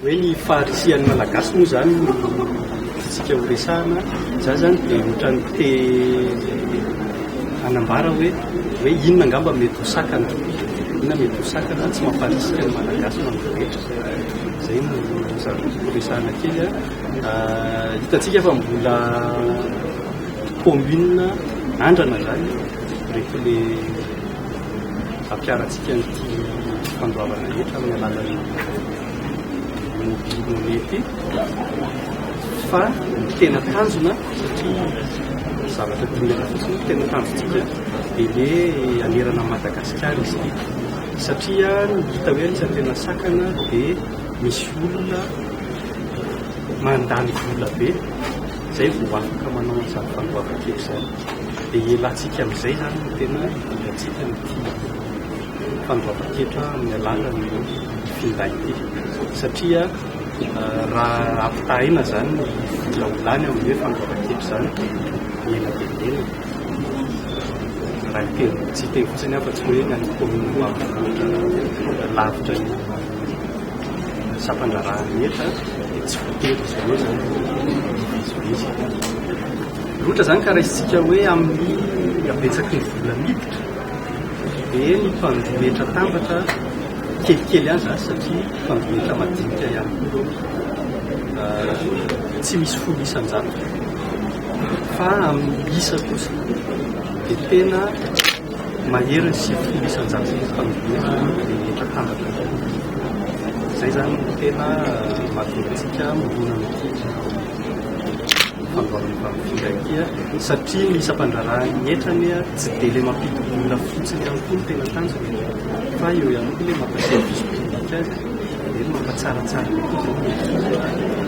hoe ny faharisian'ny malagasy moa zany tsika ho resahana za zany dia ohatrany te anambara hoe inona angamba mety ho sakana, inona mety ho sakana tsy mamparisika ny malagasy manao rehetra. Zay no resahana kely hitantsika fa mbola commune andrana zany rehefa le ampiaratsika nyty fandoavana etra amin'ny alalan'ny mobility fa tena tanjona satria zavatra dimena fotsiny tena tanjontsika dia le anerana Madagasikara izy satria hita hoe anisany tena sakana dia misy olona mandany vola be zay vao afaka manao an'izany fandoavan-kely izany dia elatsika amin'izay zany no tena ilatsika nyty fandoavan-ketra amin'ny alalan'ny finday ity satria raha ampitahina zany vola olany amin'ny hoe fandoavan-kely zany ela dia ela raha tsy teny fotsiny afa-tsy hoe ny any commune mavoloatra lavitra ny sampandrarahany etra dia tsy voatery zay hoe zany ivizivizy loatra zany ka raha isitsika hoe amin'ny abetsaky ny vola miditra dia ny mpandometra tambatra kelikely any zany satria mpandometra madinika ihany koa tsy misy folo isan-jato fa amin'ny isa kosa dia tena maheriny sy folo isan-jato mpandometra tambatra. Zay zany tena mahatonga antsika monina amin'ity fandoavana findakia satria ny isam-pandrarahany etrany tsy dia le mampidi-bola fotsiny ihany koa no tena tanjona fa eo ihany koa le mampaservice public azy dia mampatsaratsara koa zany